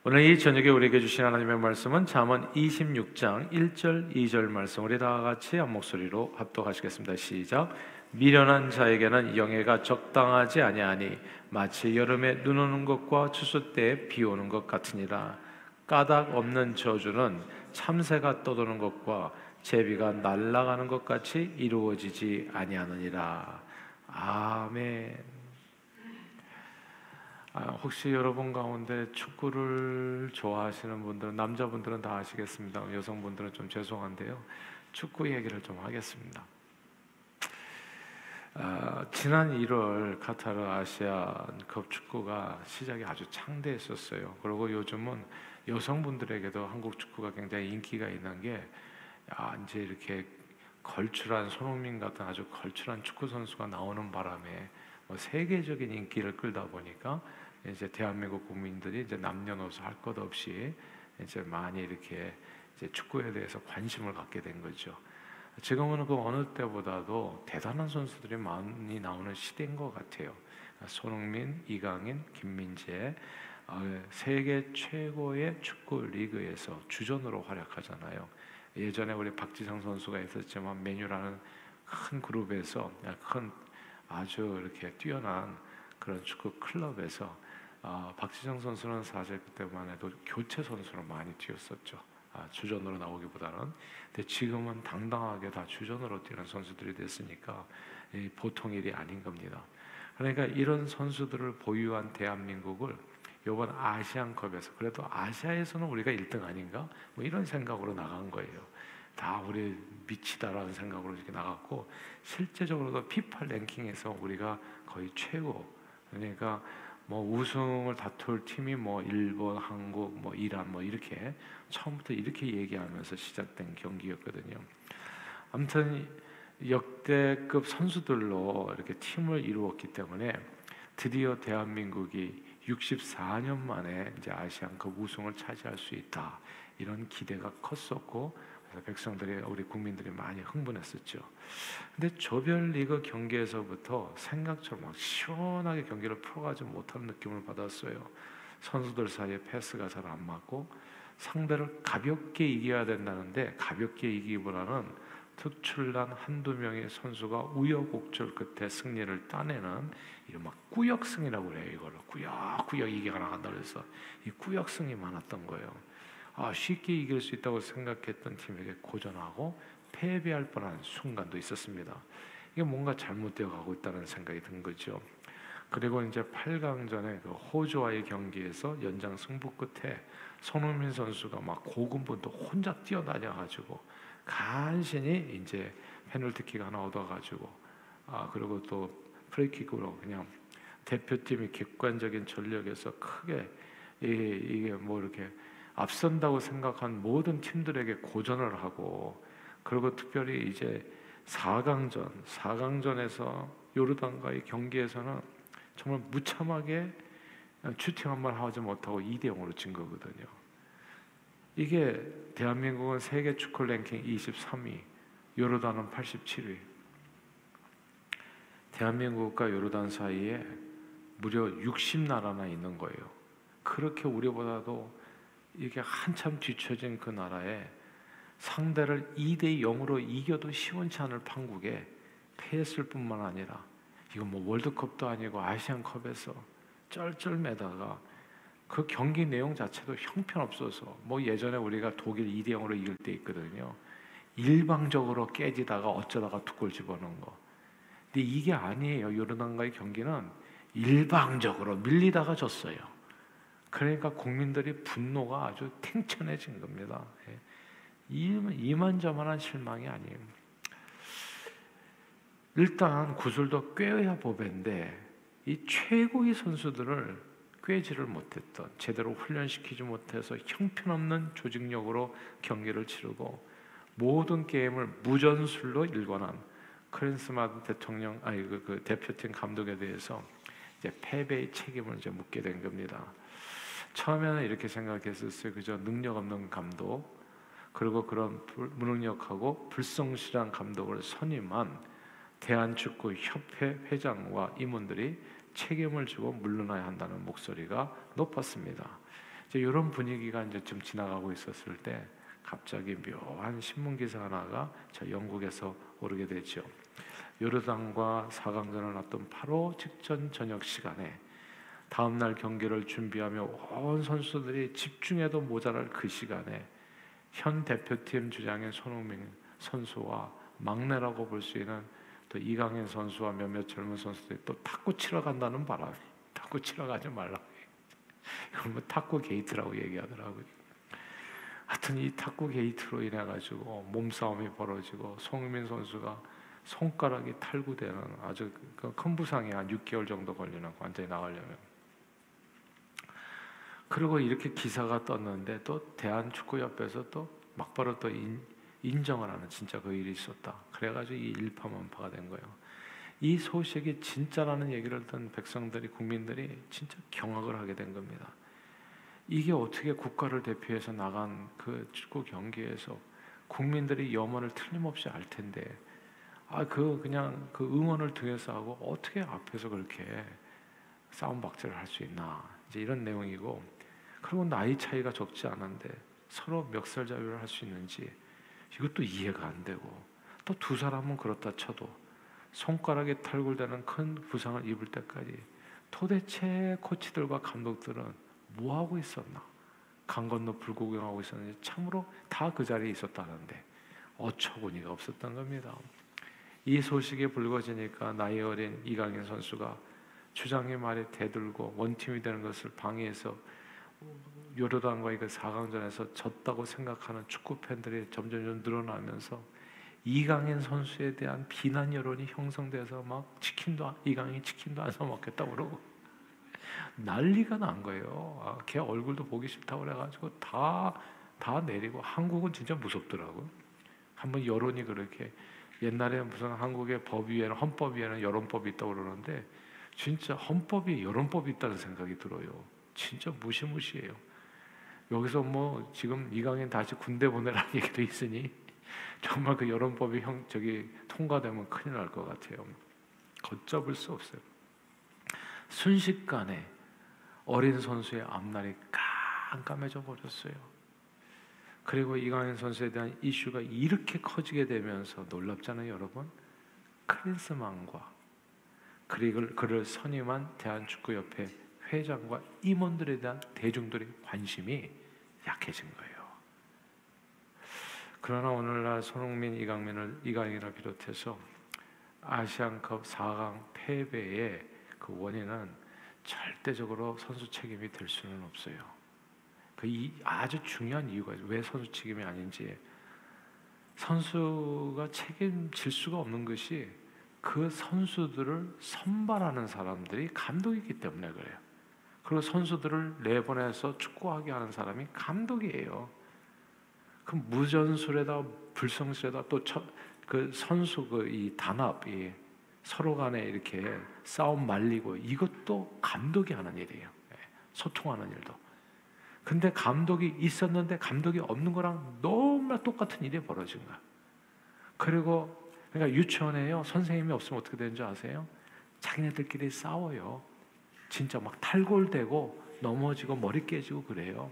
오늘 이 저녁에 우리에게 주신 하나님의 말씀은 잠언 26장 1절 2절 말씀, 우리 다 같이 한 목소리로 합독하시겠습니다. 시작. 미련한 자에게는 영예가 적당하지 아니하니 마치 여름에 눈 오는 것과 추수 때에 비 오는 것 같으니라. 까닭 없는 저주는 참새가 떠도는 것과 제비가 날아가는 것 같이 이루어지지 아니하느니라. 아멘. 혹시 여러분 가운데 축구를 좋아하시는 분들은, 남자분들은 다 아시겠습니다. 여성분들은 좀 죄송한데요, 축구 얘기를 좀 하겠습니다. 지난 1월 카타르 아시안컵 축구가 시작이 아주 창대했었어요. 그리고 요즘은 여성분들에게도 한국 축구가 굉장히 인기가 있는 게, 이제 이렇게 걸출한 손흥민 같은 아주 걸출한 축구 선수가 나오는 바람에 세계적인 인기를 끌다 보니까 이제 대한민국 국민들이 이제 남녀노소 할 것 없이 이제 많이 이렇게 이제 축구에 대해서 관심을 갖게 된 거죠. 지금은 그 어느 때보다도 대단한 선수들이 많이 나오는 시대인 것 같아요. 손흥민, 이강인, 김민재, 세계 최고의 축구 리그에서 주전으로 활약하잖아요. 예전에 우리 박지성 선수가 있었지만 맨유라는 큰 그룹에서 아주 이렇게 뛰어난 그런 축구 클럽에서 박지성 선수는 사실 그때만 해도 교체 선수로 많이 뛰었었죠. 주전으로 나오기보다는. 근데 지금은 당당하게 다 주전으로 뛰는 선수들이 됐으니까 보통 일이 아닌 겁니다. 그러니까 이런 선수들을 보유한 대한민국을 이번 아시안컵에서, 그래도 아시아에서는 우리가 1등 아닌가? 뭐 이런 생각으로 나간 거예요. 다 우리 미치다라는 생각으로 이렇게 나갔고, 실제적으로도 피파 랭킹에서 우리가 거의 최고. 그러니까 우승을 다툴 팀이 일본, 한국, 이란 이렇게 처음부터 이렇게 얘기하면서 시작된 경기였거든요. 아무튼 역대급 선수들로 이렇게 팀을 이루었기 때문에 드디어 대한민국이 64년 만에 이제 아시안컵 우승을 차지할 수 있다, 이런 기대가 컸었고, 그래서 백성들이, 우리 국민들이 많이 흥분했었죠. 근데 조별리그 경기에서부터 생각처럼 막 시원하게 경기를 풀어가지 못하는 느낌을 받았어요. 선수들 사이에 패스가 잘 안 맞고, 상대를 가볍게 이겨야 된다는데 가볍게 이기기보다는 특출난 한두 명의 선수가 우여곡절 끝에 승리를 따내는 이런 꾸역승이라고 그래요. 이걸 꾸역꾸역 이겨가 나간다 그래서 이 꾸역승이 많았던 거예요. 쉽게 이길 수 있다고 생각했던 팀에게 고전하고 패배할 뻔한 순간도 있었습니다. 이게 뭔가 잘못되어 가고 있다는 생각이 든 거죠. 그리고 이제 8강전에 그 호주와의 경기에서 연장 승부 끝에 손흥민 선수가 고군분투 혼자 뛰어다녀가지고 간신히 이제 페널티킥 하나 얻어가지고, 그리고 또 프리킥으로 그냥 대표팀이 객관적인 전력에서 크게 이게 이렇게 앞선다고 생각한 모든 팀들에게 고전을 하고, 그리고 특별히 이제 4강전에서 요르단과의 경기에서는 정말 무참하게 슈팅 한 번 하지 못하고 2대0으로 진 거거든요. 이게 대한민국은 세계 축구 랭킹 23위, 요르단은 87위. 대한민국과 요르단 사이에 무려 60나라나 있는 거예요. 그렇게 우리보다도 이게 한참 뒤처진 그 나라에 상대를 2대0으로 이겨도 시원치 않을 판국에 패했을 뿐만 아니라, 이거 월드컵도 아니고 아시안컵에서 쩔쩔매다가 그 경기 내용 자체도 형편없어서, 예전에 우리가 독일 2대0으로 이길 때 있거든요. 일방적으로 깨지다가 어쩌다가 두 골 집어넣은 거. 근데 이게 아니에요. 요르단과의 경기는 일방적으로 밀리다가 졌어요. 그러니까 국민들이 분노가 아주 탱천해진 겁니다. 이만저만한 실망이 아니에요. 일단 구슬도 꿰야 보배인데, 이 최고의 선수들을 꿰지를 못했던, 제대로 훈련시키지 못해서 형편없는 조직력으로 경기를 치르고 모든 게임을 무전술로 일관한 크린스만 대통령, 그 대표팀 감독에 대해서 이제 패배의 책임을 이제 묻게 된 겁니다. 처음에는 이렇게 생각했었어요. 그저 능력 없는 감독, 그리고 그런 무능력하고 불성실한 감독을 선임한 대한축구협회 회장과 임원들이 책임을 지고 물러나야 한다는 목소리가 높았습니다. 이제 이런 분위기가 이제 좀 지나가고 있었을 때 갑자기 묘한 신문 기사 하나가 저 영국에서 오르게 되죠. 요르단과 4강전을 앞둔 바로 직전 저녁 시간에 다음날 경기를 준비하며 온 선수들이 집중해도 모자랄 그 시간에 현 대표팀 주장인 손흥민 선수와 막내라고 볼 수 있는 또 이강인 선수와 몇몇 젊은 선수들이 또 탁구 치러 간다는 바람에 탁구 치러 가지 말라고 이걸 뭐 탁구 게이트라고 얘기하더라고요. 하여튼 이 탁구 게이트로 인해 가지고 몸싸움이 벌어지고 손흥민 선수가 손가락이 탈구되는 아주 큰 부상이 한 6개월 정도 걸리는 완전히 나가려면. 그리고 이렇게 기사가 떴는데 또 대한축구협회에서 또 막바로 또 인정을 하는 진짜 그 일이 있었다. 그래가지고 이 일파만파가 된 거예요. 이 소식이 진짜라는 얘기를 듣는 백성들이 국민들이 진짜 경악을 하게 된 겁니다. 이게 어떻게 국가를 대표해서 나간 그 축구 경기에서 국민들이 염원을 틀림없이 알 텐데 그냥 그 응원을 등에서 하고 어떻게 앞에서 그렇게 싸움 박질을 할 수 있나 이제 이런 내용이고 그리고 나이 차이가 적지 않은데 서로 멱살 자유를 할 수 있는지 이것도 이해가 안 되고 또 두 사람은 그렇다 쳐도 손가락에 탈골되는 큰 부상을 입을 때까지 도대체 코치들과 감독들은 뭐 하고 있었나? 강 건너 불구경하고 있었는지 참으로 다 그 자리에 있었다는데 어처구니가 없었던 겁니다. 이 소식이 불거지니까 나이 어린 이강인 선수가 주장의 말에 대들고 원팀이 되는 것을 방해해서 요르단과의 그 4강전에서 졌다고 생각하는 축구 팬들이 점점 늘어나면서 이강인 선수에 대한 비난 여론이 형성돼서 막 이강인 치킨도 안 사 먹겠다고 그러고 난리가 난 거예요. 걔 얼굴도 보기 싫다고 그래가지고 다 내리고 한국은 진짜 무섭더라고. 한번 여론이 그렇게 옛날에 무슨 한국의 법 위에는 헌법 위에는 여론법이 있다고 그러는데 진짜 헌법이 여론법이 있다는 생각이 들어요. 진짜 무시무시해요. 여기서 뭐 지금 이강인 다시 군대 보내라는 얘기도 있으니 정말 그 여론법이 통과되면 큰일 날 것 같아요. 걷잡을 수 없어요. 순식간에 어린 선수의 앞날이 깜깜해져 버렸어요. 그리고 이강인 선수에 대한 이슈가 이렇게 커지게 되면서 놀랍잖아요, 여러분. 클린스만과 그를 선임한 대한축구협회 회장과 임원들에 대한 대중들의 관심이 약해진 거예요. 그러나 오늘날 손흥민, 이강인을 비롯해서 아시안컵 4강 패배의 그 원인은 절대적으로 선수 책임이 될 수는 없어요. 아주 중요한 이유가 왜 선수 책임이 아닌지 선수가 책임질 수가 없는 것이 그 선수들을 선발하는 사람들이 감독이기 때문에 그래요. 그리고 선수들을 내보내서 축구하게 하는 사람이 감독이에요. 그 무전술에다 불성술에다 또 그 선수 이 단합이 서로 간에 이렇게 싸움 말리고 이것도 감독이 하는 일이에요. 소통하는 일도. 근데 감독이 있었는데 감독이 없는 거랑 너무나 똑같은 일이 벌어진 거야. 그러니까 유치원에요. 선생님이 없으면 어떻게 되는지 아세요? 자기네들끼리 싸워요. 진짜 막 탈골되고 넘어지고 머리 깨지고 그래요.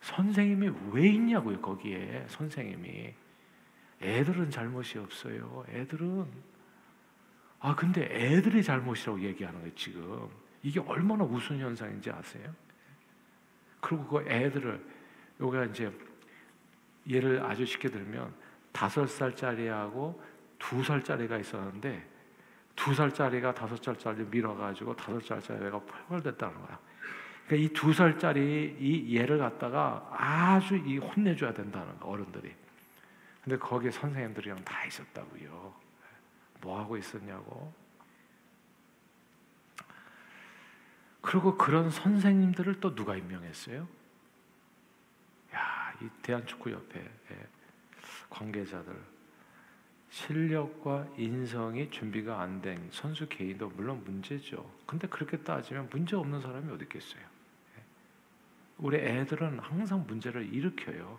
선생님이 왜 있냐고요, 거기에. 선생님이. 애들은 잘못이 없어요. 근데 애들이 잘못이라고 얘기하는 거예요, 지금. 이게 얼마나 우스운 현상인지 아세요? 그리고 그 애들을, 요가 이제 예를 아주 쉽게 들면 5살짜리하고 2살짜리가 있었는데 2살짜리가 5살짜리 밀어가지고 5살짜리가 펄펄댔다는 거야. 그러니까 이 2살짜리 이 얘를 갖다가 아주 혼내줘야 된다는 거야, 어른들이. 근데 거기에 선생님들이랑 다 있었다고요. 뭐 하고 있었냐고. 그리고 그런 선생님들을 또 누가 임명했어요? 이 대한축구협회 관계자들. 실력과 인성이 준비가 안 된 선수 개인도 물론 문제죠. 근데 그렇게 따지면 문제 없는 사람이 어디 있겠어요? 우리 애들은 항상 문제를 일으켜요.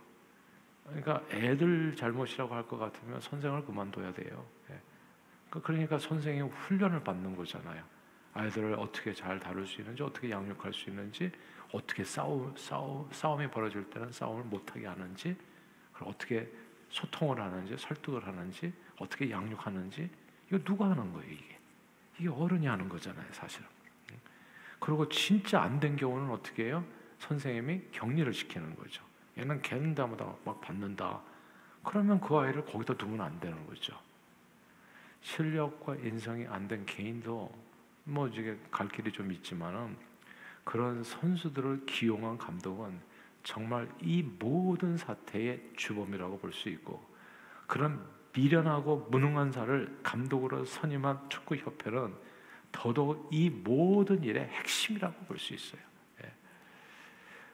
그러니까 애들 잘못이라고 할 것 같으면 선생을 그만둬야 돼요. 그러니까 선생이 훈련을 받는 거잖아요. 아이들을 어떻게 잘 다룰 수 있는지, 어떻게 양육할 수 있는지, 어떻게 싸움이 벌어질 때는 싸움을 못하게 하는지, 그리고 어떻게 소통을 하는지, 설득을 하는지, 어떻게 양육하는지, 이거 누가 하는 거예요? 이게 어른이 하는 거잖아요, 사실은. 그리고 진짜 안 된 경우는 어떻게 해요? 선생님이 격리를 시키는 거죠. 얘는 걔는다마다 막 받는다. 그러면 그 아이를 거기다 두면 안 되는 거죠. 실력과 인성이 안 된 개인도 뭐 이게 갈 길이 좀 있지만은, 그런 선수들을 기용한 감독은 정말 이 모든 사태의 주범이라고 볼 수 있고, 그런 미련하고 무능한 자를 감독으로 선임한 축구협회는 더더욱 이 모든 일의 핵심이라고 볼 수 있어요. 예.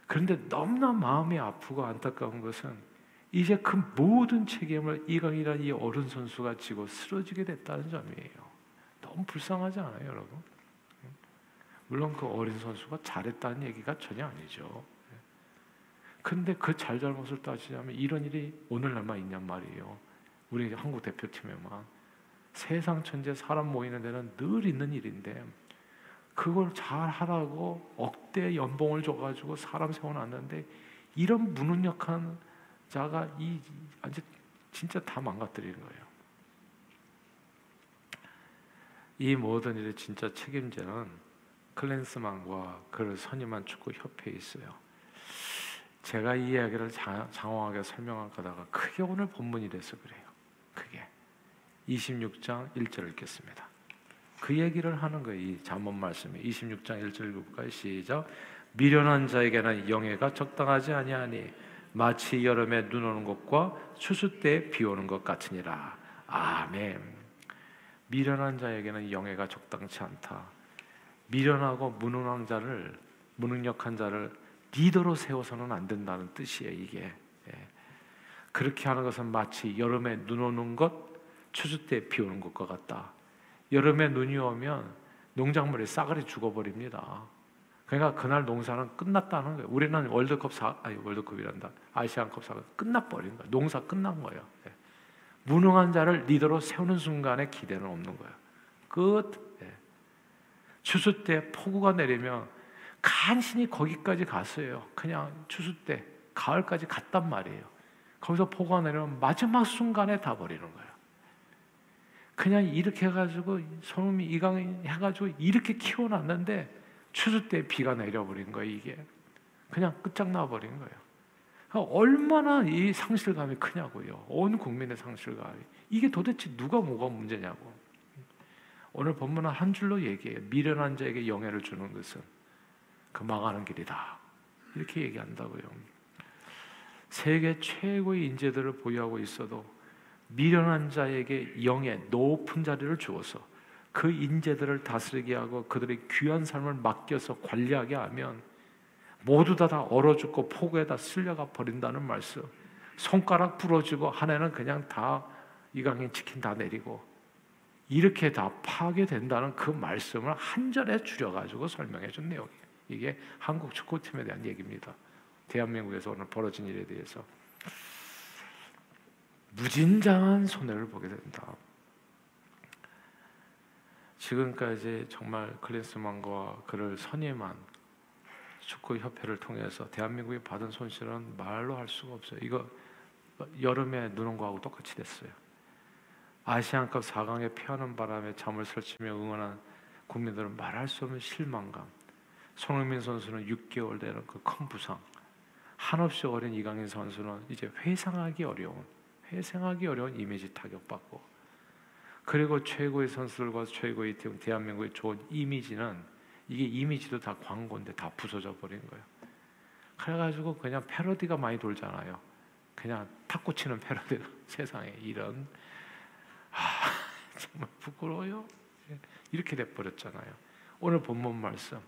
그런데 너무나 마음이 아프고 안타까운 것은 이제 그 모든 책임을 이강인이라는 이 어른 선수가 지고 쓰러지게 됐다는 점이에요. 너무 불쌍하지 않아요, 여러분? 물론 그 어린 선수가 잘했다는 얘기가 전혀 아니죠. 근데 그 잘잘못을 따지자면 이런 일이 오늘날만 있냔 말이에요. 우리 한국 대표팀에만. 세상 천재 사람 모이는 데는 늘 있는 일인데, 그걸 잘 하라고 억대 연봉을 줘가지고 사람 세워놨는데, 이런 무능력한 자가 아주 진짜 다 망가뜨리는 거예요. 이 모든 일의 진짜 책임자는 클린스만과 그를 선임한 축구협회에 있어요. 제가 이 이야기를 장황하게 설명하다가 크게 오늘 본문이 돼서 그래요. 크게 26장 1절을 읽겠습니다. 그 얘기를 하는 거예요. 이 잠언 말씀이 26장 1절 읽을까요? 시작. 미련한 자에게는 영예가 적당하지 아니하니 마치 여름에 눈 오는 것과 추수 때에 비 오는 것 같으니라. 아멘. 미련한 자에게는 영예가 적당치 않다. 미련하고 무능력한 자를 리더로 세워서는 안 된다는 뜻이에요. 이게 그렇게 하는 것은 마치 여름에 눈 오는 것, 추수 때 비 오는 것과 같다. 여름에 눈이 오면 농작물이 싸그리 죽어버립니다. 그러니까 그날 농사는 끝났다는 거예요. 우리는 월드컵이란다. 아시안컵 사가 끝나버린 거예요. 농사 끝난 거예요. 무능한 자를 리더로 세우는 순간에 기대는 없는 거예요. 끝. 추수 때 폭우가 내리면 간신히 거기까지 갔어요. 그냥 추수 때 가을까지 갔단 말이에요. 거기서 폭우가 내리면 마지막 순간에 다 버리는 거예요. 그냥 이렇게 해가지고 손흥민 이강인 해가지고 이렇게 키워놨는데 추수 때 비가 내려버린 거예요. 이게 그냥 끝장나 버린 거예요. 얼마나 이 상실감이 크냐고요. 온 국민의 상실감이. 이게 도대체 누가 뭐가 문제냐고. 오늘 본문은 한 줄로 얘기해요. 미련한 자에게 영예를 주는 것은 그 망하는 길이다. 이렇게 얘기한다고요. 세계 최고의 인재들을 보유하고 있어도 미련한 자에게 영예, 높은 자리를 주어서 그 인재들을 다스리게 하고 그들의 귀한 삶을 맡겨서 관리하게 하면 모두 다 얼어 죽고 폭우에다 쓸려가 버린다는 말씀. 손가락 부러지고 한 해는 그냥 다 이강인 치킨 다 내리고 이렇게 다 파괴된다는 그 말씀을 한 절에 줄여가지고 설명해 준 내용이에요. 이게 한국 축구팀에 대한 얘기입니다. 대한민국에서 오늘 벌어진 일에 대해서 무진장한 손해를 보게 된다. 지금까지 정말 클린스만과 그를 선임한 축구협회를 통해서 대한민국이 받은 손실은 말로 할 수가 없어요. 이거 여름에 눈 온 거하고 똑같이 됐어요. 아시안컵 4강에 패하는 바람에 잠을 설치며 응원한 국민들은 말할 수 없는 실망감. 손흥민 선수는 6개월 되는 그 큰 부상. 한없이 어린 이강인 선수는 이제 회상하기 어려운 이미지 타격받고, 그리고 최고의 선수들과 최고의 팀 대한민국의 좋은 이미지는 이게 이미지도 다 광고인데 다 부서져 버린 거예요. 그래가지고 그냥 패러디가 많이 돌잖아요. 그냥 탁구 치는 패러디가 세상에 이런 정말 부끄러워요. 이렇게 돼버렸잖아요. 오늘 본문 말씀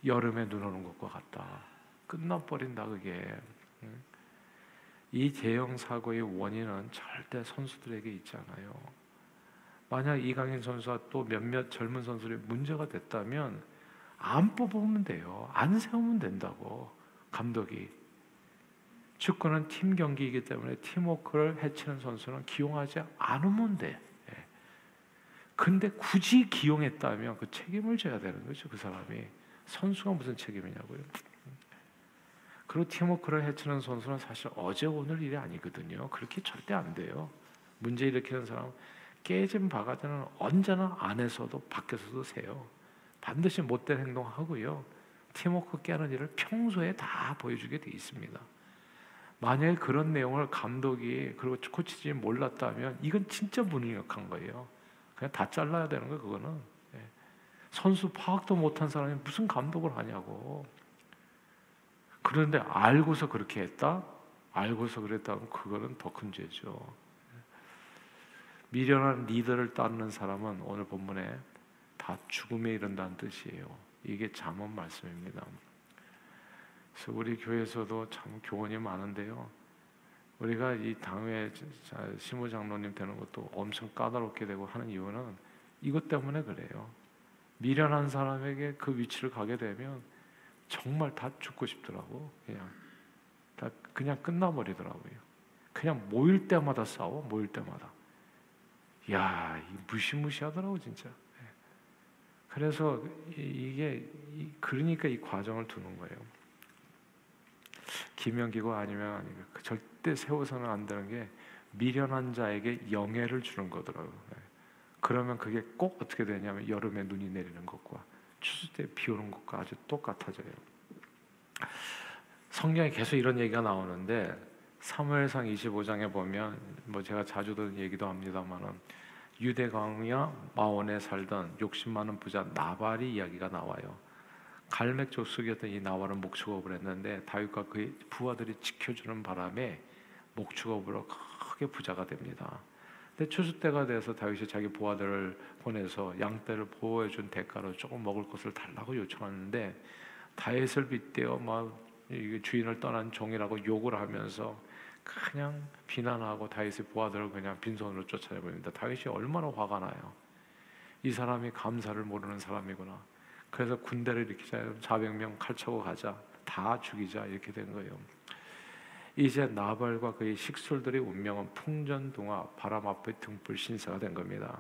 여름에 눈 오는 것과 같다. 끝나버린다 그게. 이 대형 사고의 원인은 절대 선수들에게 있지 않아요. 만약 이강인 선수와 또 몇몇 젊은 선수들이 문제가 됐다면 안 뽑으면 돼요. 안 세우면 된다고. 감독이. 축구는 팀 경기이기 때문에 팀워크를 해치는 선수는 기용하지 않으면 돼. 근데 굳이 기용했다면 그 책임을 져야 되는 거죠. 그 사람이. 선수가 무슨 책임이냐고요. 그리고 팀워크를 해치는 선수는 사실 어제 오늘 일이 아니거든요. 그렇게 절대 안 돼요. 문제 일으키는 사람, 깨진 바가지는 언제나 안에서도 밖에서도 세요. 반드시 못된 행동하고요. 팀워크 깨는 일을 평소에 다 보여주게 돼 있습니다. 만약에 그런 내용을 감독이 그리고 코치진이 몰랐다면 이건 진짜 무능력한 거예요. 그냥 다 잘라야 되는 거예요. 그거는. 예. 선수 파악도 못한 사람이 무슨 감독을 하냐고. 그런데 알고서 그렇게 했다? 알고서 그랬다면 그거는 더 큰 죄죠. 미련한 리더를 따르는 사람은 오늘 본문에 다 죽음에 이른다는 뜻이에요. 이게 잠언 말씀입니다. 그래서 우리 교회에서도 참 교훈이 많은데요. 우리가 이 당회 시무장로님 되는 것도 엄청 까다롭게 되고 하는 이유는 이것 때문에 그래요. 미련한 사람에게 그 위치를 가게 되면 정말 다 죽고 싶더라고. 그냥 끝나버리더라고요. 그냥 모일 때마다 싸워. 모일 때마다. 야, 무시무시하더라고 진짜. 그래서 이게 그러니까 이 과정을 두는 거예요. 기명기고 아니면 아니고 절대 세워서는 안 되는 게 미련한 자에게 영예를 주는 거더라고요. 그러면 그게 꼭 어떻게 되냐면 여름에 눈이 내리는 것과 추수 때 비 오는 것과 아주 똑같아져요. 성경에 계속 이런 얘기가 나오는데 사무엘상 25장에 보면 뭐 제가 자주 듣는 얘기도 합니다만은 유대 광야 마온에 살던 욕심 많은 부자 나발이 이야기가 나와요. 갈맥 족속이었던 이 나발은 목축업을 했는데 다윗과 그의 부하들이 지켜주는 바람에 목축업으로 크게 부자가 됩니다. 근데 추수 때가 돼서 다윗이 자기 부하들을 보내서 양떼를 보호해준 대가로 조금 먹을 것을 달라고 요청하는데 다윗을 빗대어 막 주인을 떠난 종이라고 욕을 하면서 그냥 비난하고 다윗의 부하들을 그냥 빈손으로 쫓아내버립니다. 다윗이 얼마나 화가 나요. 이 사람이 감사를 모르는 사람이구나. 그래서 군대를 일으키자. 400명 칼차고 가자. 다 죽이자. 이렇게 된 거예요. 이제 나발과 그의 식솔들의 운명은 풍전등화 바람 앞에 등불 신세가 된 겁니다.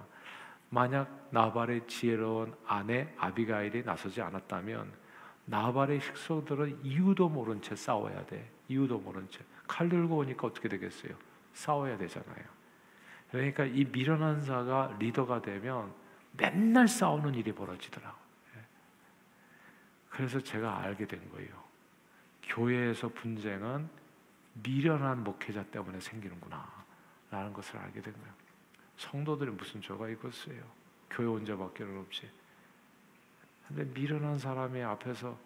만약 나발의 지혜로운 아내 아비가일이 나서지 않았다면 나발의 식솔들은 이유도 모른 채 싸워야 돼. 이유도 모른 채. 칼 들고 오니까 어떻게 되겠어요? 싸워야 되잖아요. 그러니까 이 미련한 자가 리더가 되면 맨날 싸우는 일이 벌어지더라고요. 그래서 제가 알게 된 거예요. 교회에서 분쟁은 미련한 목회자 때문에 생기는구나 라는 것을 알게 된 거예요. 성도들이 무슨 죄가 있겠어요? 교회 온 자밖에는 없지. 근데 미련한 사람이 앞에서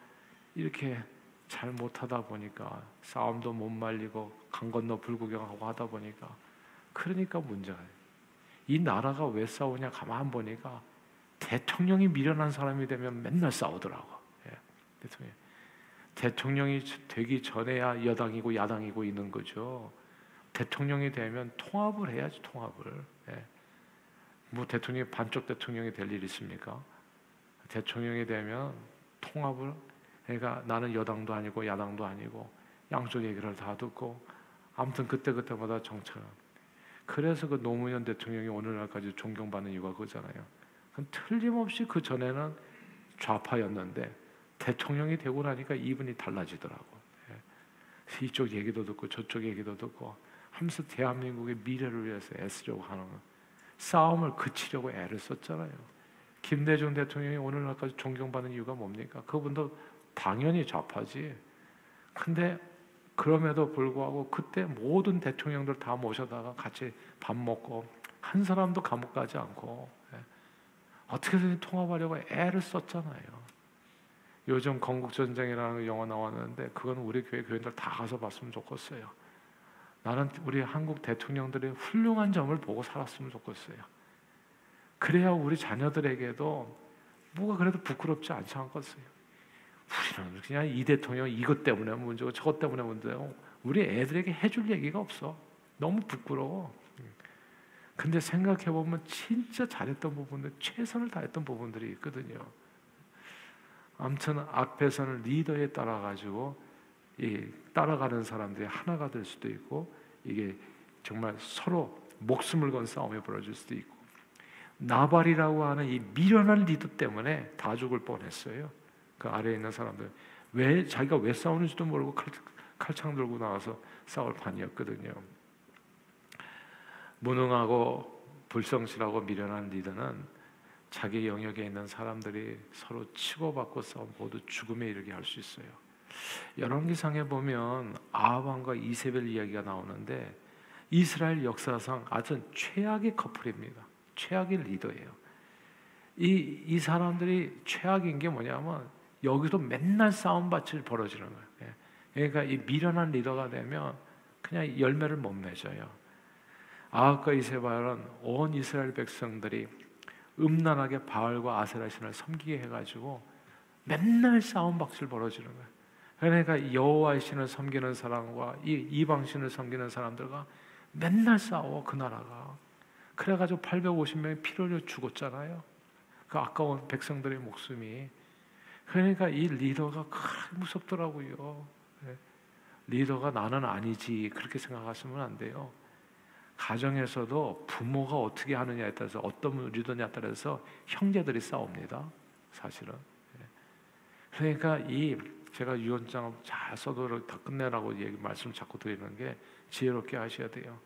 이렇게 잘 못하다 보니까 싸움도 못 말리고 강 건너 불구경하고 하다 보니까 그러니까 문제가 돼요. 이 나라가 왜 싸우냐 가만 보니까 대통령이 미련한 사람이 되면 맨날 싸우더라고. 대통령이 되기 전에야 여당이고 야당이고 있는 거죠. 대통령이 되면 통합을 해야지. 통합을. 뭐 대통령이 반쪽 대통령이 될 일 있습니까? 대통령이 되면 통합을, 그러니까 나는 여당도 아니고 야당도 아니고 양쪽 얘기를 다 듣고 아무튼 그때마다 정착. 그래서 그 노무현 대통령이 오늘날까지 존경받는 이유가 그거잖아요. 틀림없이 그 전에는 좌파였는데 대통령이 되고 나니까 이분이 달라지더라고. 이쪽 얘기도 듣고 저쪽 얘기도 듣고 하면서 대한민국의 미래를 위해서 애쓰려고 하는 싸움을 그치려고 애를 썼잖아요. 김대중 대통령이 오늘날까지 존경받는 이유가 뭡니까? 그분도 당연히 좌파지. 근데 그럼에도 불구하고 그때 모든 대통령들 다 모셔다가 같이 밥 먹고 한 사람도 감옥 가지 않고 어떻게든 통합하려고 애를 썼잖아요. 요즘 건국전쟁이라는 영화 나왔는데 그건 우리 교회 교인들 다 가서 봤으면 좋겠어요. 나는 우리 한국 대통령들의 훌륭한 점을 보고 살았으면 좋겠어요. 그래야 우리 자녀들에게도 뭐가 그래도 부끄럽지 않지 않겠어요. 우리는 그냥 이 대통령 이것 때문에 문제고 저것 때문에 문제고 우리 애들에게 해줄 얘기가 없어. 너무 부끄러워. 근데 생각해보면 진짜 잘했던 부분들, 최선을 다했던 부분들이 있거든요. 아무튼 앞에서는 리더에 따라가지고 따라가는 사람들이 하나가 될 수도 있고 이게 정말 서로 목숨을 건 싸움이 벌어질 수도 있고 나발이라고 하는 이 미련한 리더 때문에 다 죽을 뻔했어요. 그 아래에 있는 사람들 자기가 왜 싸우는지도 모르고 칼창 들고 나와서 싸울 판이었거든요. 무능하고 불성실하고 미련한 리더는 자기 영역에 있는 사람들이 서로 치고받고 싸움 모두 죽음에 이르게 할 수 있어요. 열왕기상에 보면 아합 왕과 이세벨 이야기가 나오는데 이스라엘 역사상 아주 최악의 커플입니다. 최악의 리더예요. 이 사람들이 최악인 게 뭐냐면 여기서 맨날 싸움밭이 벌어지는 거예요. 그러니까 이 미련한 리더가 되면 그냥 열매를 못 맺어요. 아합과 이세벨은 온 이스라엘 백성들이 음란하게 바알과 아세라 신을 섬기게 해가지고 맨날 싸움박질 벌어지는 거예요. 그러니까 여호와의 신을 섬기는 사람과 이방 신을 섬기는 사람들과 맨날 싸워 그 나라가. 그래가지고 850명이 피를 흘려 죽었잖아요. 그 아까운 백성들의 목숨이. 그러니까 이 리더가 무섭더라고요. 리더가 나는 아니지 그렇게 생각하시면 안 돼요. 가정에서도 부모가 어떻게 하느냐에 따라서 어떤 리더냐에 따라서 형제들이 싸웁니다. 사실은. 그러니까 제가 유언장 잘 써도 다 끝내라고 말씀 자꾸 드리는 게 지혜롭게 하셔야 돼요.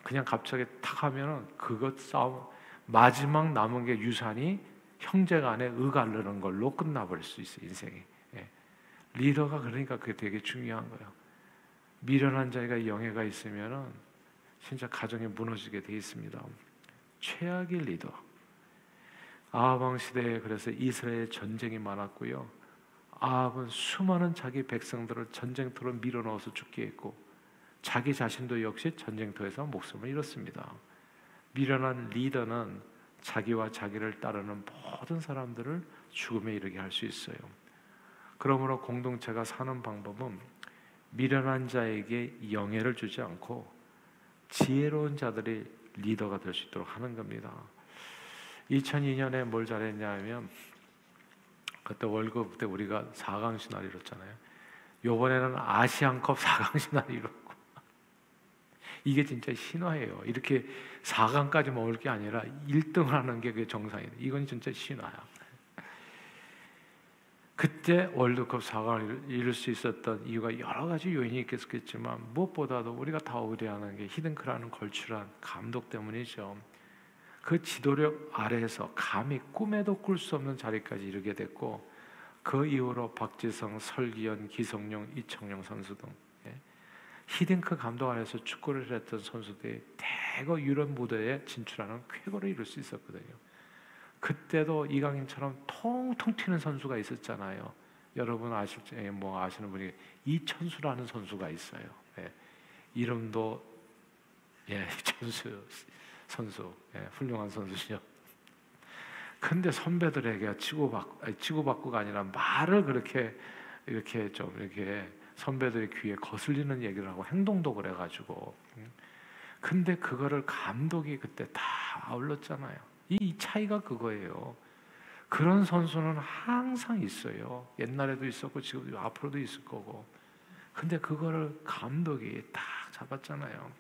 그냥 갑자기 탁 하면은 그것 싸움 마지막 남은 게 유산이 형제 간에 의갈르는 걸로 끝나버릴 수 있어요. 인생이. 리더가 그러니까 그게 되게 중요한 거예요. 미련한 자가 영예가 있으면은 진짜 가정이 무너지게 돼 있습니다. 최악의 리더. 아합 왕 시대에 그래서 이스라엘 전쟁이 많았고요. 아합은 수많은 자기 백성들을 전쟁터로 밀어넣어서 죽게 했고 자기 자신도 역시 전쟁터에서 목숨을 잃었습니다. 미련한 리더는 자기와 자기를 따르는 모든 사람들을 죽음에 이르게 할 수 있어요. 그러므로 공동체가 사는 방법은 미련한 자에게 영예를 주지 않고 지혜로운 자들이 리더가 될 수 있도록 하는 겁니다. 2002년에 뭘 잘했냐면 그때 월드컵 때 우리가 4강 신화를 이뤘잖아요. 이번에는 아시안컵 4강 신화를 이뤘고 이게 진짜 신화예요. 이렇게 4강까지 먹을 게 아니라 1등을 하는 게 그게 정상이에요. 이건 진짜 신화야. 그때 월드컵 4강을 이룰 수 있었던 이유가 여러 가지 요인이 있겠지만 무엇보다도 우리가 다 의뢰하는 게 히든크라는 걸출한 감독 때문이죠. 그 지도력 아래에서 감히 꿈에도 꿀 수 없는 자리까지 이르게 됐고 그 이후로 박지성, 설기현, 기성용, 이청용 선수 등 히딩크 감독 안에서 축구를 했던 선수들이 대거 유럽 무대에 진출하는 쾌거를 이룰 수 있었거든요. 그때도 이강인처럼 통통 튀는 선수가 있었잖아요. 여러분 아시는 분이 이천수라는 선수가 있어요. 이름도 이천수 선수, 훌륭한 선수죠. 근데 선배들에게 치고받고가 아니라 말을 그렇게 이렇게 선배들의 귀에 거슬리는 얘기를 하고 행동도 그래가지고. 근데 그거를 감독이 그때 다 아울렀잖아요. 이 차이가 그거예요. 그런 선수는 항상 있어요. 옛날에도 있었고 지금 앞으로도 있을 거고. 근데 그거를 감독이 딱 잡았잖아요.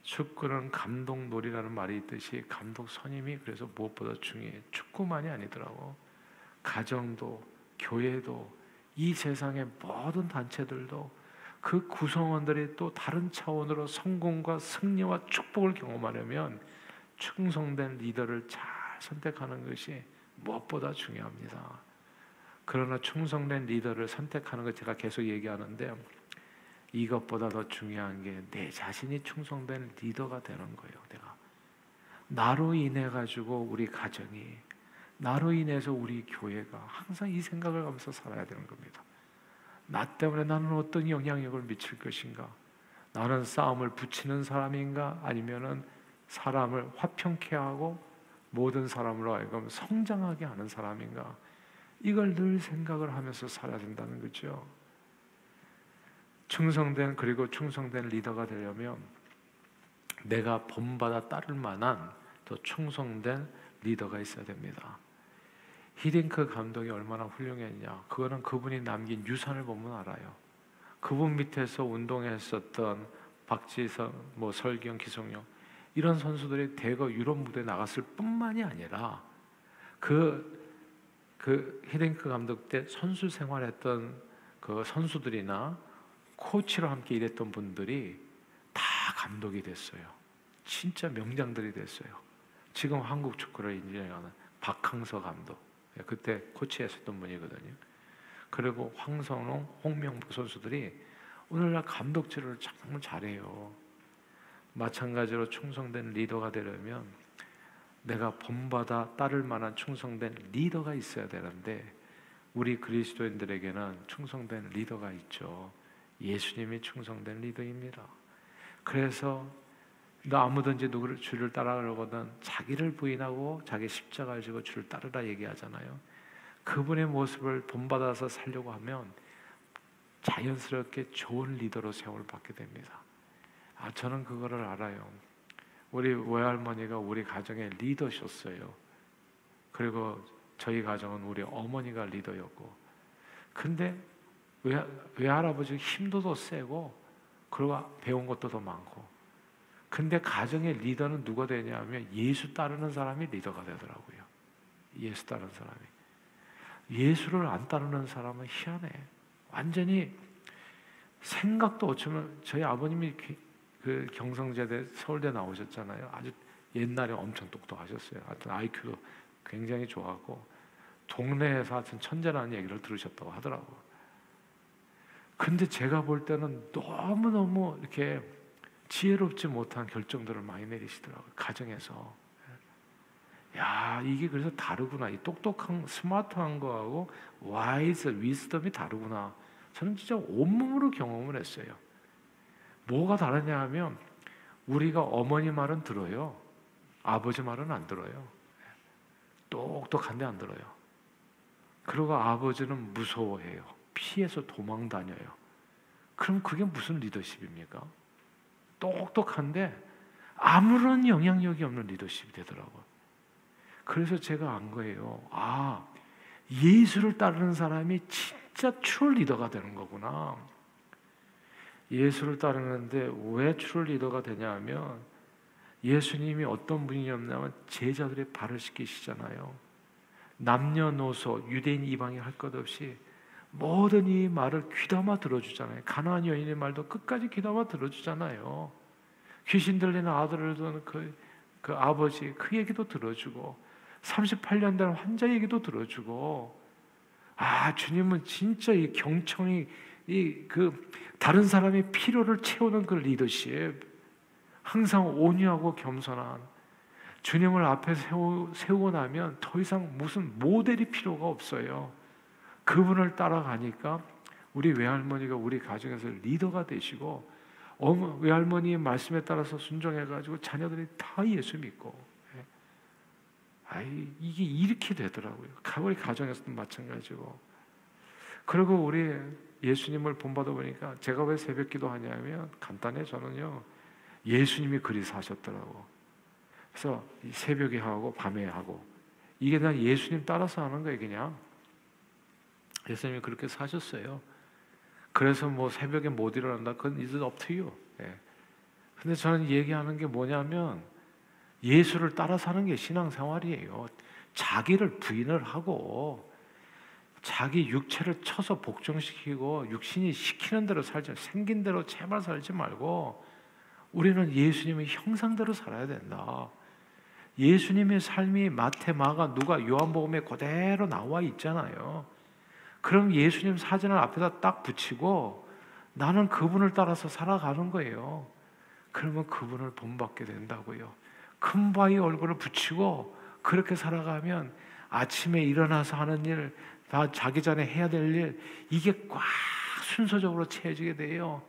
축구는 감독놀이라는 말이 있듯이 감독 선임이 그래서 무엇보다 중요해. 축구만이 아니더라고. 가정도 교회도 이 세상의 모든 단체들도 그 구성원들이 또 다른 차원으로 성공과 승리와 축복을 경험하려면 충성된 리더를 잘 선택하는 것이 무엇보다 중요합니다. 그러나 충성된 리더를 선택하는 것 제가 계속 얘기하는데 이것보다 더 중요한 게 내 자신이 충성된 리더가 되는 거예요. 내가 나로 인해 가지고 우리 가정이, 나로 인해서 우리 교회가 항상 이 생각을 하면서 살아야 되는 겁니다. 나 때문에 나는 어떤 영향력을 미칠 것인가? 나는 싸움을 붙이는 사람인가? 아니면은 사람을 화평케 하고 모든 사람으로 하여금 성장하게 하는 사람인가? 이걸 늘 생각을 하면서 살아야 된다는 거죠. 충성된 리더가 되려면 내가 본받아 따를 만한 더 충성된 리더가 있어야 됩니다. 히딩크 감독이 얼마나 훌륭했냐? 그거는 그분이 남긴 유산을 보면 알아요. 그분 밑에서 운동했었던 박지성, 설기현, 기성용 이런 선수들이 대거 유럽 무대에 나갔을 뿐만이 아니라 그 히딩크 감독 때 선수 생활했던 그 선수들이나 코치로 함께 일했던 분들이 다 감독이 됐어요. 진짜 명장들이 됐어요. 지금 한국 축구를 인정하는 박항서 감독, 그때 코치했었던 분이거든요. 그리고 황선홍, 홍명보 선수들이 오늘날 감독질을 정말 잘해요. 마찬가지로 충성된 리더가 되려면 내가 본받아 따를 만한 충성된 리더가 있어야 되는데, 우리 그리스도인들에게는 충성된 리더가 있죠. 예수님이 충성된 리더입니다. 그래서 너 아무든지 누구를 주를 따라가려거든 자기를 부인하고 자기 십자가를 지고 주를 따르라 얘기하잖아요. 그분의 모습을 본받아서 살려고 하면 자연스럽게 좋은 리더로 세움을 받게 됩니다. 저는 그거를 알아요. 우리 외할머니가 우리 가정의 리더셨어요. 그리고 저희 가정은 우리 어머니가 리더였고, 근데 외할아버지 힘도 더 세고 그리고 배운 것도 더 많고, 근데 가정의 리더는 누가 되냐면 예수 따르는 사람이 리더가 되더라고요. 예수 따르는 사람이. 예수를 안 따르는 사람은 희한해. 완전히 생각도 어쩌면, 저희 아버님이 그 경성제대 서울대 나오셨잖아요. 아주 옛날에 엄청 똑똑하셨어요. 하여튼 IQ도 굉장히 좋았고 동네에서 하여튼 천재라는 얘기를 들으셨다고 하더라고요. 근데 제가 볼 때는 너무너무 이렇게 지혜롭지 못한 결정들을 많이 내리시더라고요. 가정에서. 야, 이게 그래서 다르구나. 이 똑똑한 스마트한 거하고 위스덤이 다르구나. 저는 진짜 온몸으로 경험을 했어요. 뭐가 다르냐 하면 우리가 어머니 말은 들어요. 아버지 말은 안 들어요. 똑똑한데 안 들어요. 그리고 아버지는 무서워해요. 피해서 도망 다녀요. 그럼 그게 무슨 리더십입니까? 똑똑한데 아무런 영향력이 없는 리더십이 되더라고요. 그래서 제가 안 거예요. 예수를 따르는 사람이 진짜 트루 리더가 되는 거구나. 예수를 따르는데 왜 트루 리더가 되냐 하면 예수님이 어떤 분이었냐면 제자들의 발을 씻기시잖아요. 남녀노소 유대인 이방인 할 것 없이 모든 이 말을 귀담아 들어주잖아요. 가나안 여인의 말도 끝까지 귀담아 들어주잖아요. 귀신 들리는 아들을 둔 그 아버지 그 얘기도 들어주고 38년 된 환자 얘기도 들어주고, 주님은 진짜 이 경청이 다른 사람의 필요를 채우는 그 리더십, 항상 온유하고 겸손한 주님을 앞에 세우고 나면 더 이상 무슨 모델이 필요가 없어요. 그분을 따라가니까 우리 외할머니가 우리 가정에서 리더가 되시고 외할머니의 말씀에 따라서 순종해가지고 자녀들이 다 예수 믿고, 이게 이렇게 되더라고요. 우리 가정에서도 마찬가지고. 그리고 우리 예수님을 본받아 보니까 제가 왜 새벽 기도하냐면 간단해. 저는요 예수님이 그리 사셨더라고. 그래서 새벽에 하고 밤에 하고 이게 난 예수님 따라서 하는 거예요. 그냥 예수님이 그렇게 사셨어요. 그래서 뭐 새벽에 못 일어난다, 그건 it's up to you. 근데 저는 얘기하는 게 뭐냐면 예수를 따라 사는 게 신앙생활이에요. 자기를 부인을 하고 자기 육체를 쳐서 복종시키고 육신이 시키는 대로 살지, 생긴 대로 제발 살지 말고 우리는 예수님의 형상대로 살아야 된다. 예수님의 삶이 마태, 마가, 누가, 요한복음에 그대로 나와 있잖아요. 그럼 예수님 사진을 앞에다 딱 붙이고 나는 그분을 따라서 살아가는 거예요. 그러면 그분을 본받게 된다고요. 큰 바위 얼굴을 붙이고 그렇게 살아가면 아침에 일어나서 하는 일, 다 자기 전에 해야 될 일, 이게 꽉 순서적으로 채워지게 돼요.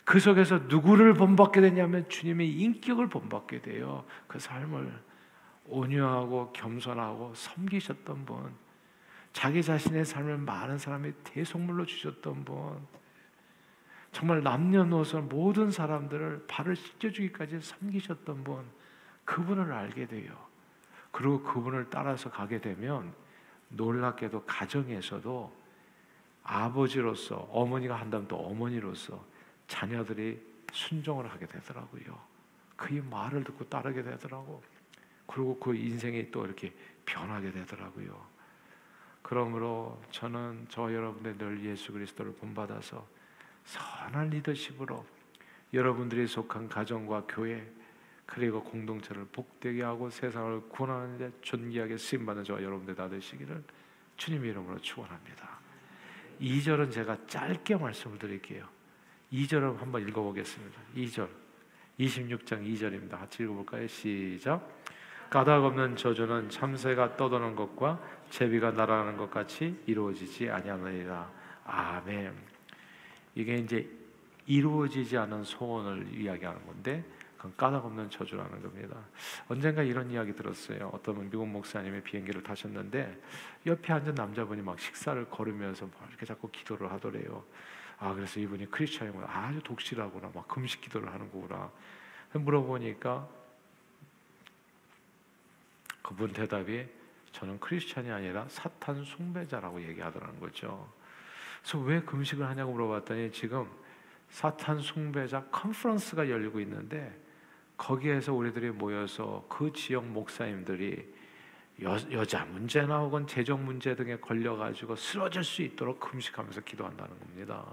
그 속에서 누구를 본받게 되냐면 주님의 인격을 본받게 돼요. 그 삶을 온유하고 겸손하고 섬기셨던 분, 자기 자신의 삶을 많은 사람의 대속물로 주셨던 분, 정말 남녀노소 모든 사람들을 발을 씻겨주기까지 섬기셨던 분, 그분을 알게 돼요. 그리고 그분을 따라서 가게 되면 놀랍게도 가정에서도 아버지로서, 어머니가 한다면 또 어머니로서 자녀들이 순종을 하게 되더라고요. 그의 말을 듣고 따르게 되더라고. 그리고 그 인생이 또 이렇게 변하게 되더라고요. 그러므로 저는 저와 여러분들 늘 예수 그리스도를 본받아서 선한 리더십으로 여러분들이 속한 가정과 교회 그리고 공동체를 복되게 하고 세상을 구원하는 데 존귀하게 쓰임받는 저와 여러분들 다 되시기를 주님의 이름으로 축원합니다. 2절은 제가 짧게 말씀을 드릴게요. 2절을 한번 읽어보겠습니다. 2절 26장 2절입니다. 같이 읽어볼까요? 시작. 까닭 없는 저주는 참새가 떠도는 것과 제비가 날아가는 것 같이 이루어지지 아니하느니라. 아멘. 이게 이제 이루어지지 않은 소원을 이야기하는 건데 그건 까닭 없는 저주라는 겁니다. 언젠가 이런 이야기 들었어요. 어떤 미국 목사님이 비행기를 타셨는데 옆에 앉은 남자분이 막 식사를 거르면서 막 이렇게 자꾸 기도를 하더래요. 그래서 이분이 크리스찬이구나, 아주 독실하구나, 막 금식 기도를 하는 거구나. 물어보니까 그분 대답이 저는 크리스찬이 아니라 사탄 숭배자라고 얘기하더라는 거죠. 그래서 왜 금식을 하냐고 물어봤더니 지금 사탄 숭배자 컨퍼런스가 열리고 있는데 거기에서 우리들이 모여서 그 지역 목사님들이 여자 문제나 혹은 재정 문제 등에 걸려가지고 쓰러질 수 있도록 금식하면서 기도한다는 겁니다.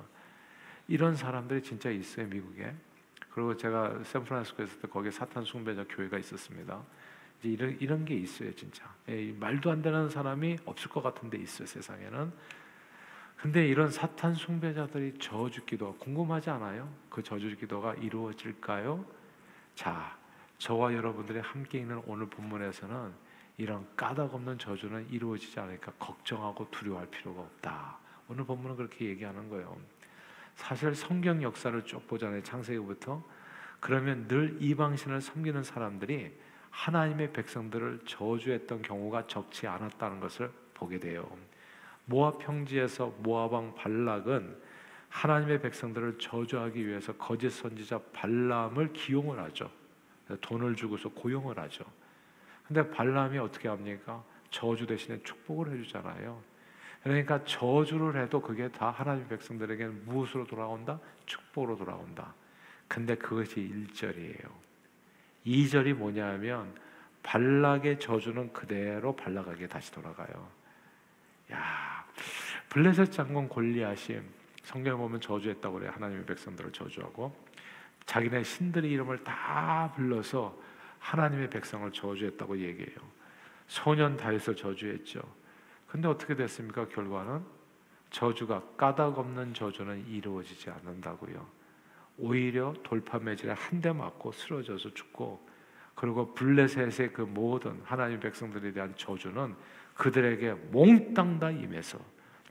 이런 사람들이 진짜 있어요, 미국에. 그리고 제가 샌프란시스코에 있을 때 거기에 사탄 숭배자 교회가 있었습니다. 이제 이런 게 있어요, 진짜. 말도 안 되는 사람이 없을 것 같은데 있어요, 세상에는. 근데 이런 사탄 숭배자들이 저주 기도 궁금하지 않아요? 그 저주 기도가 이루어질까요? 자, 저와 여러분들이 함께 있는 오늘 본문에서는 이런 까닭 없는 저주는 이루어지지 않으니까 걱정하고 두려워할 필요가 없다. 오늘 본문은 그렇게 얘기하는 거예요. 사실 성경 역사를 쭉 보잖아요. 창세기부터. 그러면 늘 이방신을 섬기는 사람들이 하나님의 백성들을 저주했던 경우가 적지 않았다는 것을 보게 돼요. 모압 평지에서 모압 왕 발락은 하나님의 백성들을 저주하기 위해서 거짓 선지자 발람을 기용을 하죠. 돈을 주고서 고용을 하죠. 근데 발람이 어떻게 합니까? 저주 대신에 축복을 해주잖아요. 그러니까 저주를 해도 그게 다 하나님의 백성들에게는 무엇으로 돌아온다? 축복으로 돌아온다. 근데 그것이 1절이에요. 2절이 뭐냐면 발락의 저주는 그대로 발락에게 다시 돌아가요. 야, 블레셋 장군 골리앗이 성경에 보면 저주했다고 그래요. 하나님의 백성들을 저주하고 자기네 신들의 이름을 다 불러서 하나님의 백성을 저주했다고 얘기해요. 소년 다윗을 저주했죠. 근데 어떻게 됐습니까? 결과는 저주가 까닭 없는 저주는 이루어지지 않는다고요. 오히려 돌파매질에 한 대 맞고 쓰러져서 죽고, 그리고 블레셋의 그 모든 하나님 백성들에 대한 저주는 그들에게 몽땅 다 임해서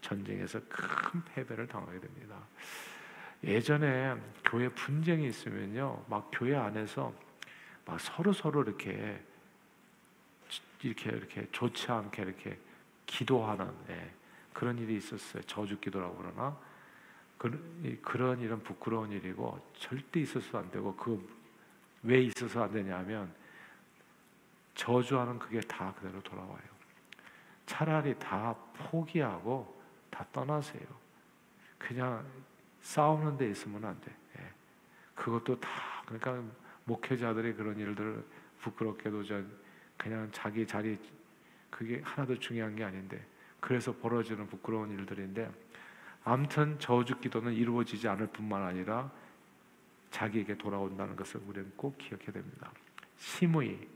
전쟁에서 큰 패배를 당하게 됩니다. 예전에 교회 분쟁이 있으면요, 막 교회 안에서 막 서로 이렇게 좋지 않게 이렇게 기도하는 그런 일이 있었어요. 저주 기도라고 그러나 그런 일은 부끄러운 일이고 절대 있어서 안 되고, 그 왜 있어서 안 되냐면 저주하는 그게 다 그대로 돌아와요. 차라리 다 포기하고 다 떠나세요. 그냥 싸우는 데 있으면 안 돼. 그것도 다, 그러니까 목회자들이 그런 일들을 부끄럽게도 그냥 자기 자리, 그게 하나도 중요한 게 아닌데 그래서 벌어지는 부끄러운 일들인데, 아무튼 저주 기도는 이루어지지 않을 뿐만 아니라 자기에게 돌아온다는 것을 우리는 꼭 기억해야 됩니다. 시므이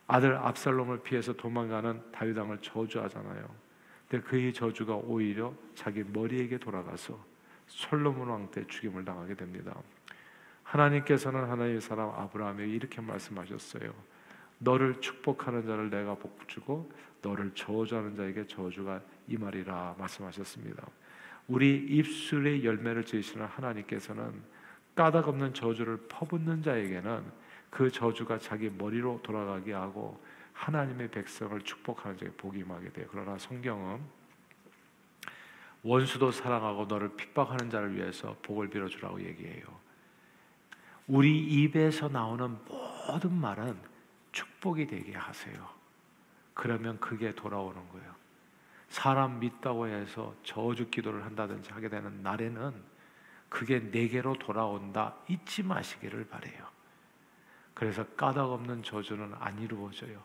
아들 압살롬을 피해서 도망가는 다윗 왕을 저주하잖아요. 근데 그의 저주가 오히려 자기 머리에게 돌아가서 솔로몬 왕 때 죽임을 당하게 됩니다. 하나님께서는 하나님의 사람 아브라함에게 이렇게 말씀하셨어요. 너를 축복하는 자를 내가 복 주고 너를 저주하는 자에게 저주가 임하리라 말씀하셨습니다. 우리 입술의 열매를 지으시는 하나님께서는 까닭 없는 저주를 퍼붓는 자에게는 그 저주가 자기 머리로 돌아가게 하고 하나님의 백성을 축복하는 자에게 복이 임하게 돼요. 그러나 성경은 원수도 사랑하고 너를 핍박하는 자를 위해서 복을 빌어주라고 얘기해요. 우리 입에서 나오는 모든 말은 축복이 되게 하세요. 그러면 그게 돌아오는 거예요. 사람 믿다고 해서 저주 기도를 한다든지 하게 되는 날에는 그게 내게로 돌아온다 잊지 마시기를 바래요. 그래서 까닭 없는 저주는 안 이루어져요.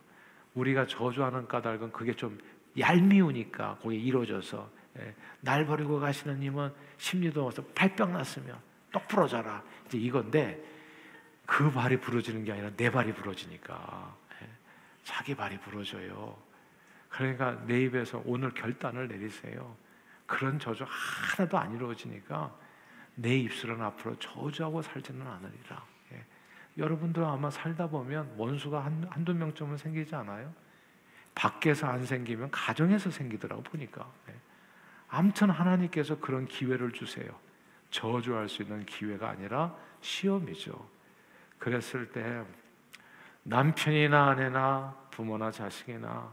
우리가 저주하는 까닭은 그게 좀 얄미우니까 그게 이루어져서, 날 버리고 가시는 님은 심리도 와서 발병 났으면 똑 부러져라, 이제 이건데, 그 발이 부러지는 게 아니라 내 발이 부러지니까, 자기 발이 부러져요. 그러니까 내 입에서 오늘 결단을 내리세요. 그런 저주 하나도 안 이루어지니까 내 입술은 앞으로 저주하고 살지는 않으리라. 여러분도 아마 살다 보면 원수가 한두 명쯤은 생기지 않아요? 밖에서 안 생기면 가정에서 생기더라고 보니까. 아무튼 하나님께서 그런 기회를 주세요. 저주할 수 있는 기회가 아니라 시험이죠. 그랬을 때 남편이나 아내나 부모나 자식이나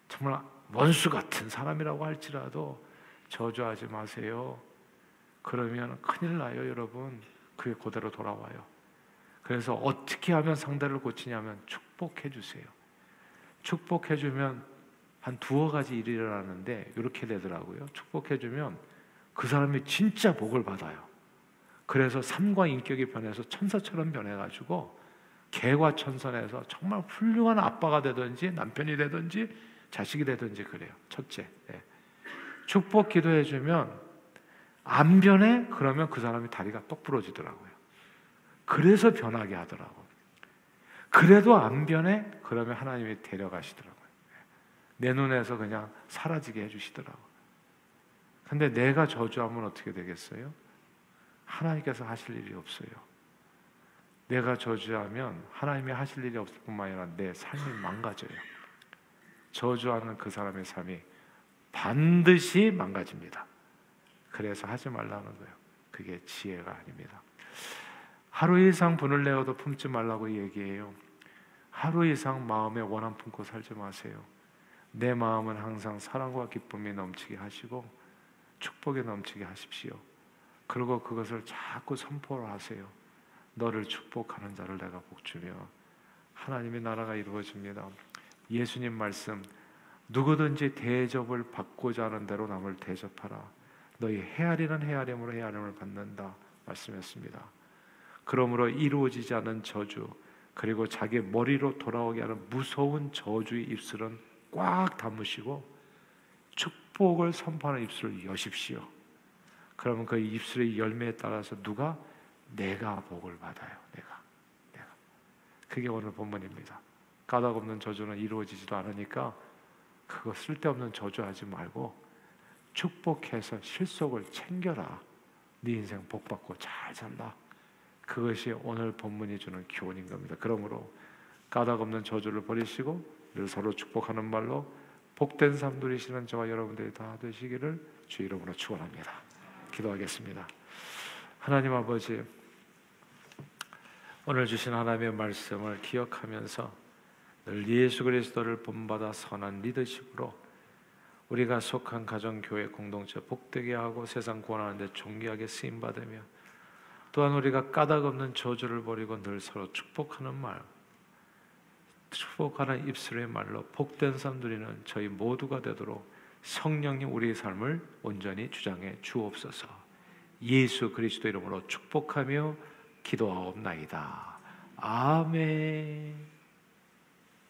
정말 원수 같은 사람이라고 할지라도 저주하지 마세요. 그러면 큰일 나요, 여러분. 그게 그대로 돌아와요. 그래서 어떻게 하면 상대를 고치냐면 축복해 주세요. 축복해 주면 한 두어 가지 일이 일어나는데 이렇게 되더라고요. 축복해 주면 그 사람이 진짜 복을 받아요. 그래서 삶과 인격이 변해서 천사처럼 변해가지고 개과천선해서 정말 훌륭한 아빠가 되든지 남편이 되든지 자식이 되든지 그래요. 첫째, 축복 기도해 주면 안 변해? 그러면 그 사람이 다리가 똑 부러지더라고요. 그래서 변하게 하더라고요. 그래도 안 변해? 그러면 하나님이 데려가시더라고요. 내 눈에서 그냥 사라지게 해주시더라고요. 근데 내가 저주하면 어떻게 되겠어요? 하나님께서 하실 일이 없어요. 내가 저주하면 하나님이 하실 일이 없을 뿐만 아니라 내 삶이 망가져요. 저주하는 그 사람의 삶이 반드시 망가집니다. 그래서 하지 말라는 거예요. 그게 지혜가 아닙니다. 하루 이상 분을 내어도 품지 말라고 얘기해요. 하루 이상 마음에 원한 품고 살지 마세요. 내 마음은 항상 사랑과 기쁨이 넘치게 하시고 축복에 넘치게 하십시오. 그리고 그것을 자꾸 선포를 하세요. 너를 축복하는 자를 내가 복주며 하나님의 나라가 이루어집니다. 예수님 말씀, 누구든지 대접을 받고자 하는 대로 남을 대접하라. 너희 헤아리는 헤아림으로 헤아림을 받는다 말씀했습니다. 그러므로 이루어지지 않은 저주, 그리고 자기 머리로 돌아오게 하는 무서운 저주의 입술은 꽉 다무시고 축복을 선포하는 입술을 여십시오. 그러면 그 입술의 열매에 따라서 누가? 내가 복을 받아요. 내가. 그게 오늘 본문입니다. 까닭 없는 저주는 이루어지지도 않으니까 그거 쓸데없는 저주하지 말고 축복해서 실속을 챙겨라. 네 인생 복 받고 잘 살라. 그것이 오늘 본문이 주는 교훈인 겁니다. 그러므로 까닭 없는 저주를 버리시고 늘 서로 축복하는 말로 복된 삶 누리시는 저와 여러분들이 다 되시기를 주 이름으로 축원합니다. 기도하겠습니다. 하나님 아버지, 오늘 주신 하나님의 말씀을 기억하면서 늘 예수 그리스도를 본받아 선한 리더십으로 우리가 속한 가정, 교회, 공동체 복되게 하고 세상 구원하는 데 존귀하게 쓰임받으며 또한 우리가 까닭 없는 저주를 버리고 늘 서로 축복하는 말, 축복하는 입술의 말로 복된 삶 누리는 저희 모두가 되도록 성령님 우리의 삶을 온전히 주장해 주옵소서. 예수 그리스도 이름으로 축복하며 기도하옵나이다. 아멘.